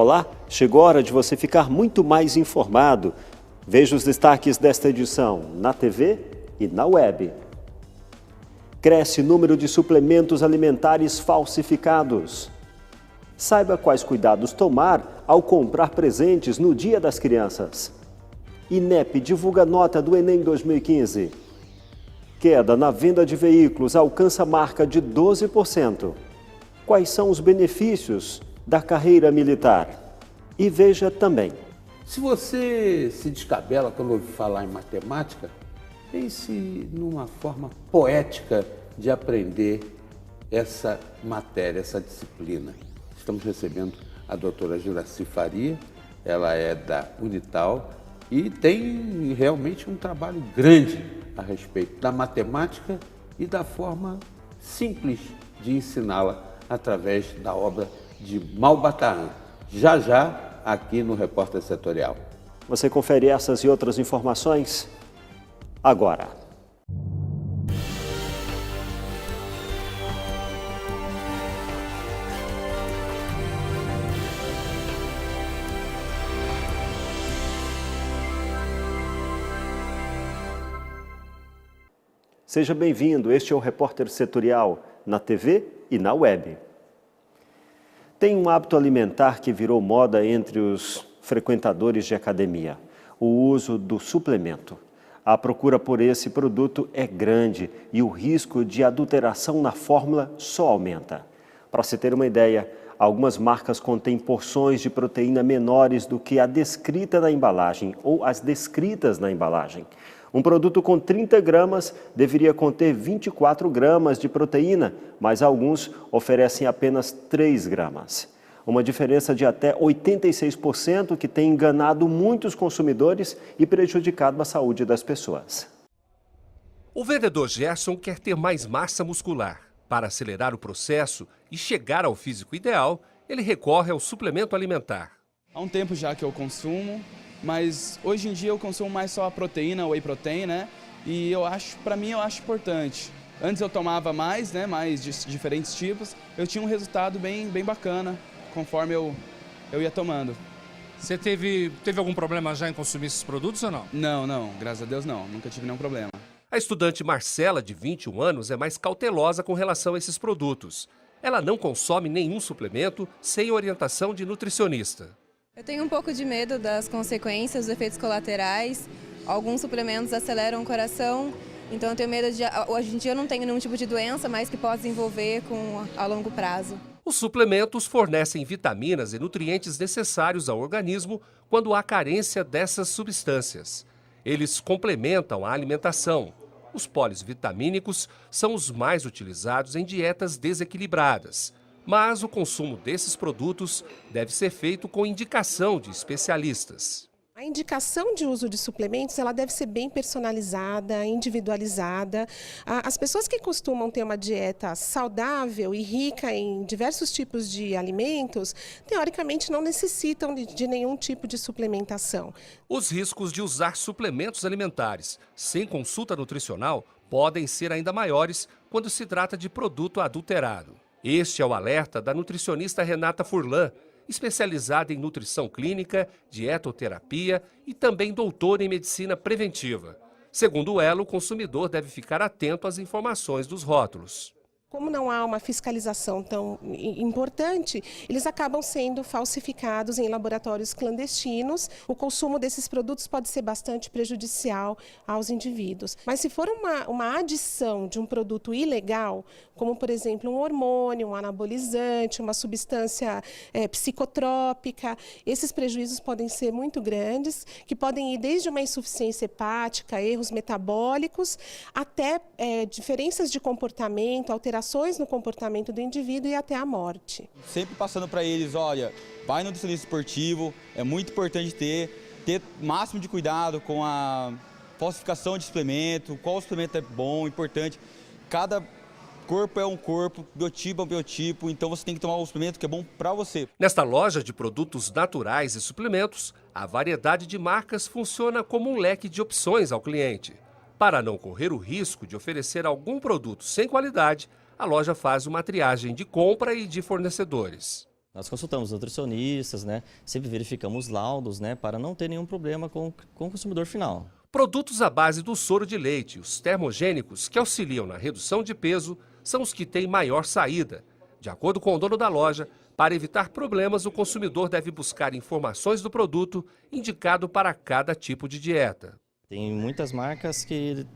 Olá, chegou a hora de você ficar muito mais informado. Veja os destaques desta edição na TV e na web. Cresce o número de suplementos alimentares falsificados. Saiba quais cuidados tomar ao comprar presentes no Dia das Crianças. INEP divulga nota do Enem 2015. Queda na venda de veículos alcança marca de 12%. Quais são os benefícios da carreira militar? E veja também. Se você se descabela quando ouve falar em matemática, pense numa forma poética de aprender essa matéria, essa disciplina. Estamos recebendo a doutora Juraci Faria, ela é da Unital e tem realmente um trabalho grande a respeito da matemática e da forma simples de ensiná-la através da obra de Malbataan. Já aqui no Repórter Setorial. Você confere essas e outras informações agora. Seja bem-vindo, este é o Repórter Setorial, na TV e na web. Tem um hábito alimentar que virou moda entre os frequentadores de academia, o uso do suplemento. A procura por esse produto é grande e o risco de adulteração na fórmula só aumenta. Para se ter uma ideia, algumas marcas contêm porções de proteína menores do que a descrita na embalagem ou as descritas na embalagem. Um produto com 30 gramas deveria conter 24 gramas de proteína, mas alguns oferecem apenas 3 gramas. Uma diferença de até 86% que tem enganado muitos consumidores e prejudicado a saúde das pessoas. O vendedor Gerson quer ter mais massa muscular. Para acelerar o processo e chegar ao físico ideal, ele recorre ao suplemento alimentar. Há um tempo já que eu consumo, mas hoje em dia eu consumo mais só a proteína, whey protein, né? E para mim eu acho importante. Antes eu tomava mais, né? Mais de diferentes tipos. Eu tinha um resultado bem bacana, conforme eu ia tomando. Você teve algum problema já em consumir esses produtos ou não? Não, graças a Deus não. Nunca tive nenhum problema. A estudante Marcela, de 21 anos, é mais cautelosa com relação a esses produtos. Ela não consome nenhum suplemento sem orientação de nutricionista. Eu tenho um pouco de medo das consequências, dos efeitos colaterais. Alguns suplementos aceleram o coração, então eu tenho medo de... Hoje em dia eu não tenho nenhum tipo de doença, mas que pode desenvolver a longo prazo. Os suplementos fornecem vitaminas e nutrientes necessários ao organismo quando há carência dessas substâncias. Eles complementam a alimentação. Os polivitamínicos são os mais utilizados em dietas desequilibradas. Mas o consumo desses produtos deve ser feito com indicação de especialistas. A indicação de uso de suplementos ela deve ser bem personalizada, individualizada. As pessoas que costumam ter uma dieta saudável e rica em diversos tipos de alimentos, teoricamente não necessitam de nenhum tipo de suplementação. Os riscos de usar suplementos alimentares sem consulta nutricional podem ser ainda maiores quando se trata de produto adulterado. Este é o alerta da nutricionista Renata Furlan, especializada em nutrição clínica, dietoterapia e também doutora em medicina preventiva. Segundo ela, o consumidor deve ficar atento às informações dos rótulos. Como não há uma fiscalização tão importante, eles acabam sendo falsificados em laboratórios clandestinos. O consumo desses produtos pode ser bastante prejudicial aos indivíduos. Mas se for uma adição de um produto ilegal, como por exemplo um hormônio, um anabolizante, uma substância psicotrópica, esses prejuízos podem ser muito grandes, que podem ir desde uma insuficiência hepática, erros metabólicos, até diferenças de comportamento, alterações no comportamento do indivíduo e até a morte. Sempre passando para eles, olha, vai no nutricionista esportivo, é muito importante ter máximo de cuidado com a falsificação de suplemento, qual suplemento é bom, importante. Cada corpo é um corpo, biotipo é um biotipo, então você tem que tomar um suplemento que é bom para você. Nesta loja de produtos naturais e suplementos, a variedade de marcas funciona como um leque de opções ao cliente. Para não correr o risco de oferecer algum produto sem qualidade, a loja faz uma triagem de compra e de fornecedores. Nós consultamos nutricionistas, né? Sempre verificamos laudos, né? Para não ter nenhum problema com o consumidor final. Produtos à base do soro de leite e os termogênicos que auxiliam na redução de peso são os que têm maior saída. De acordo com o dono da loja, para evitar problemas, o consumidor deve buscar informações do produto indicado para cada tipo de dieta. Tem muitas marcas que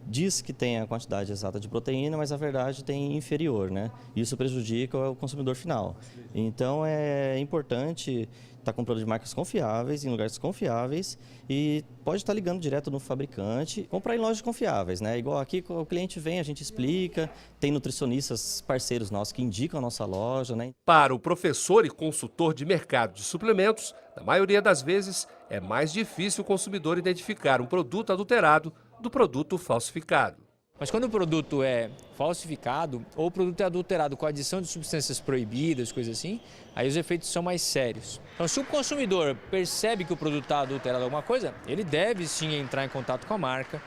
diz que tem a quantidade exata de proteína, mas na verdade tem inferior, né? Isso prejudica o consumidor final. Então é importante estar comprando de marcas confiáveis, em lugares confiáveis, e pode estar ligando direto no fabricante, comprar em lojas confiáveis, né? Igual aqui o cliente vem, a gente explica, tem nutricionistas parceiros nossos que indicam a nossa loja, né? Para o professor e consultor de mercado de suplementos, na maioria das vezes é mais difícil o consumidor identificar um produto adulterado do produto falsificado. Mas quando o produto é falsificado ou o produto é adulterado com adição de substâncias proibidas, coisas assim, aí os efeitos são mais sérios. Então, se o consumidor percebe que o produto está adulterado alguma coisa, ele deve sim entrar em contato com a marca,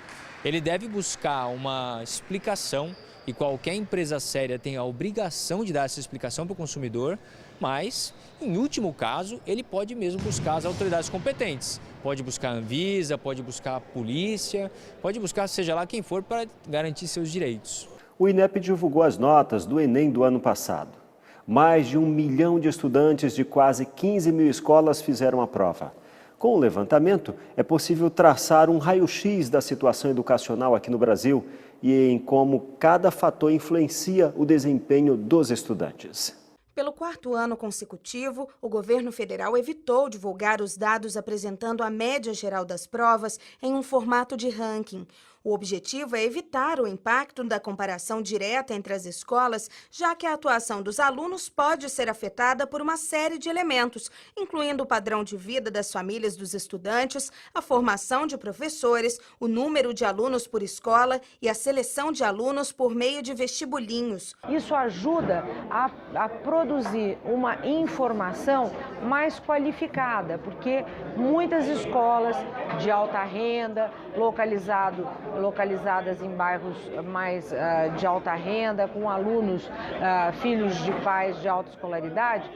ele deve buscar uma explicação, e qualquer empresa séria tem a obrigação de dar essa explicação para o consumidor, mas, em último caso, ele pode mesmo buscar as autoridades competentes. Pode buscar a Anvisa, pode buscar a polícia, pode buscar seja lá quem for para garantir seus direitos. O INEP divulgou as notas do Enem do ano passado. Mais de 1 milhão de estudantes de quase 15 mil escolas fizeram a prova. Com o levantamento, é possível traçar um raio-x da situação educacional aqui no Brasil e em como cada fator influencia o desempenho dos estudantes. Pelo 4º ano consecutivo, o governo federal evitou divulgar os dados apresentando a média geral das provas em um formato de ranking. O objetivo é evitar o impacto da comparação direta entre as escolas, já que a atuação dos alunos pode ser afetada por uma série de elementos, incluindo o padrão de vida das famílias dos estudantes, a formação de professores, o número de alunos por escola e a seleção de alunos por meio de vestibulinhos. Isso ajuda a produzir uma informação mais qualificada, porque muitas escolas de alta renda, localizadas em bairros mais de alta renda, com alunos, filhos de pais de alta escolaridade,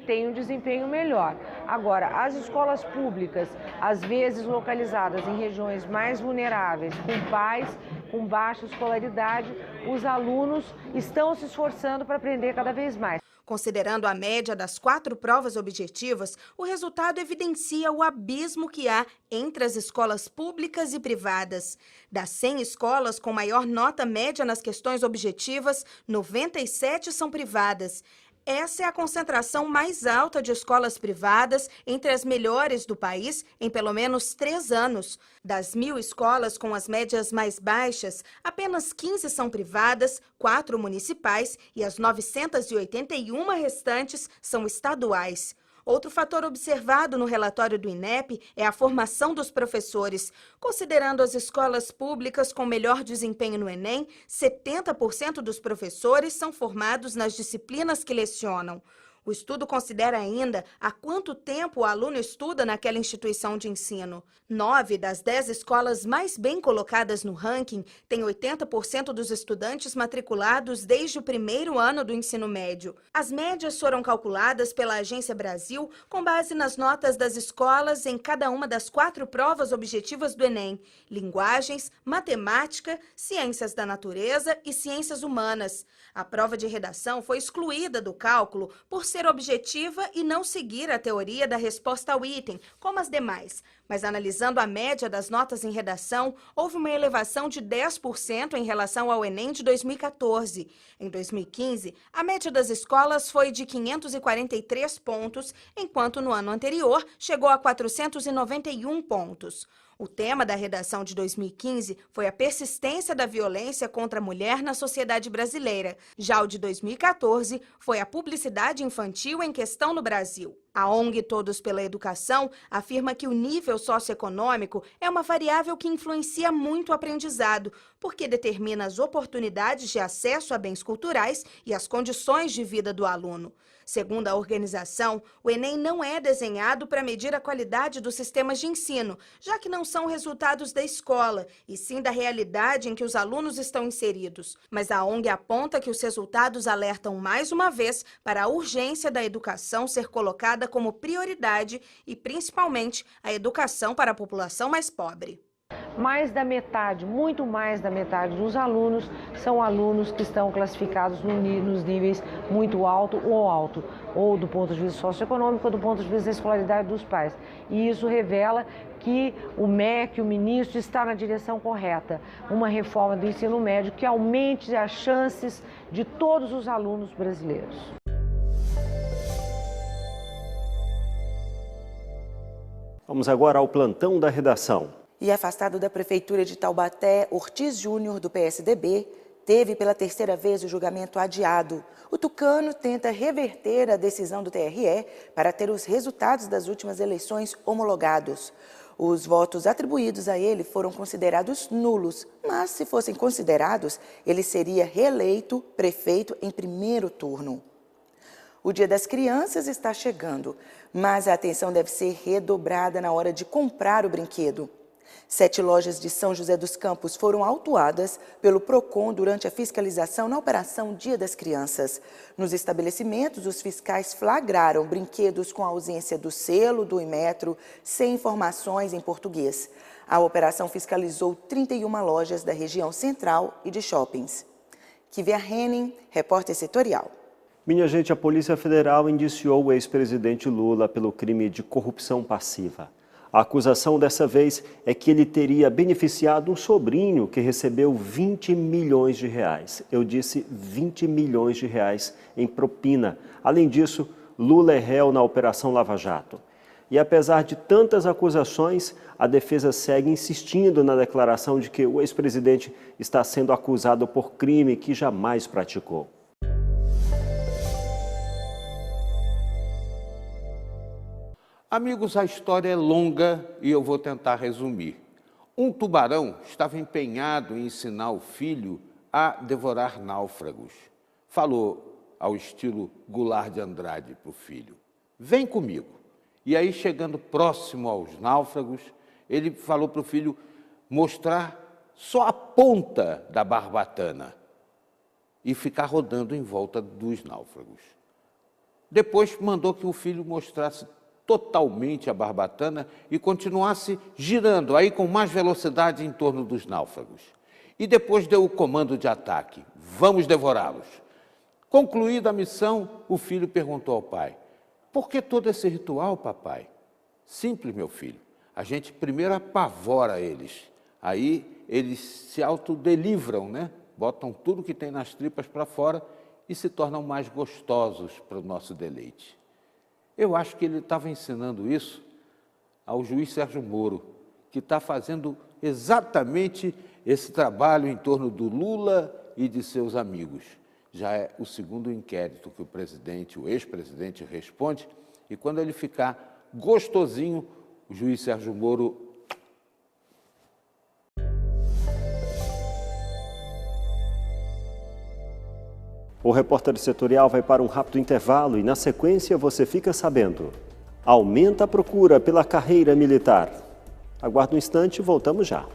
têm um desempenho melhor. Agora, as escolas públicas, às vezes localizadas em regiões mais vulneráveis, com pais com baixa escolaridade, os alunos estão se esforçando para aprender cada vez mais. Considerando a média das 4 provas objetivas, o resultado evidencia o abismo que há entre as escolas públicas e privadas. Das 100 escolas com maior nota média nas questões objetivas, 97 são privadas. Essa é a concentração mais alta de escolas privadas entre as melhores do país em pelo menos 3 anos. Das 1.000 escolas com as médias mais baixas, apenas 15 são privadas, 4 municipais e as 981 restantes são estaduais. Outro fator observado no relatório do INEP é a formação dos professores. Considerando as escolas públicas com melhor desempenho no Enem, 70% dos professores são formados nas disciplinas que lecionam. O estudo considera ainda há quanto tempo o aluno estuda naquela instituição de ensino. 9 das 10 escolas mais bem colocadas no ranking têm 80% dos estudantes matriculados desde o 1º ano do ensino médio. As médias foram calculadas pela Agência Brasil com base nas notas das escolas em cada uma das 4 provas objetivas do Enem: linguagens, matemática, ciências da natureza e ciências humanas. A prova de redação foi excluída do cálculo por ser objetiva e não seguir a teoria da resposta ao item, como as demais. Mas analisando a média das notas em redação, houve uma elevação de 10% em relação ao Enem de 2014. Em 2015, a média das escolas foi de 543 pontos, enquanto no ano anterior chegou a 491 pontos. O tema da redação de 2015 foi a persistência da violência contra a mulher na sociedade brasileira. Já o de 2014 foi a publicidade infantil em questão no Brasil. A ONG Todos pela Educação afirma que o nível socioeconômico é uma variável que influencia muito o aprendizado, porque determina as oportunidades de acesso a bens culturais e as condições de vida do aluno. Segundo a organização, o Enem não é desenhado para medir a qualidade dos sistemas de ensino, já que não são resultados da escola, e sim da realidade em que os alunos estão inseridos. Mas a ONG aponta que os resultados alertam mais uma vez para a urgência da educação ser colocada como prioridade e, principalmente, a educação para a população mais pobre. Mais da metade, muito mais da metade dos alunos são alunos que estão classificados nos níveis muito alto, ou do ponto de vista socioeconômico ou do ponto de vista da escolaridade dos pais. E isso revela que o MEC, o ministro, está na direção correta. Uma reforma do ensino médio que aumente as chances de todos os alunos brasileiros. Vamos agora ao plantão da redação. E afastado da Prefeitura de Taubaté, Ortiz Júnior, do PSDB, teve pela terceira vez o julgamento adiado. O tucano tenta reverter a decisão do TRE para ter os resultados das últimas eleições homologados. Os votos atribuídos a ele foram considerados nulos, mas se fossem considerados, ele seria reeleito prefeito em primeiro turno. O Dia das Crianças está chegando, mas a atenção deve ser redobrada na hora de comprar o brinquedo. 7 lojas de São José dos Campos foram autuadas pelo PROCON durante a fiscalização na Operação Dia das Crianças. Nos estabelecimentos, os fiscais flagraram brinquedos com ausência do selo do Inmetro, sem informações em português. A operação fiscalizou 31 lojas da região central e de shoppings. Kivia Henning, repórter setorial. Minha gente, a Polícia Federal indiciou o ex-presidente Lula pelo crime de corrupção passiva. A acusação dessa vez é que ele teria beneficiado um sobrinho que recebeu 20 milhões de reais. Eu disse 20 milhões de reais em propina. Além disso, Lula é réu na Operação Lava Jato. E apesar de tantas acusações, a defesa segue insistindo na declaração de que o ex-presidente está sendo acusado por crime que jamais praticou. Amigos, a história é longa e eu vou tentar resumir. Um tubarão estava empenhado em ensinar o filho a devorar náufragos. Falou ao estilo Goulart de Andrade para o filho: vem comigo. E aí, chegando próximo aos náufragos, ele falou para o filho mostrar só a ponta da barbatana e ficar rodando em volta dos náufragos. Depois mandou que o filho mostrasse totalmente a barbatana e continuasse girando aí com mais velocidade em torno dos náufragos. E depois deu o comando de ataque: vamos devorá-los. Concluída a missão, o filho perguntou ao pai: por que todo esse ritual, papai? Simples, meu filho. A gente primeiro apavora eles, aí eles se autodelivram, né? Botam tudo que tem nas tripas para fora e se tornam mais gostosos para o nosso deleite. Eu acho que ele estava ensinando isso ao juiz Sérgio Moro, que está fazendo exatamente esse trabalho em torno do Lula e de seus amigos. Já é o segundo inquérito que o ex-presidente responde, e quando ele ficar gostosinho, o juiz Sérgio Moro... O repórter setorial vai para um rápido intervalo e, na sequência, você fica sabendo. Aumenta a procura pela carreira militar. Aguarde um instante e voltamos já.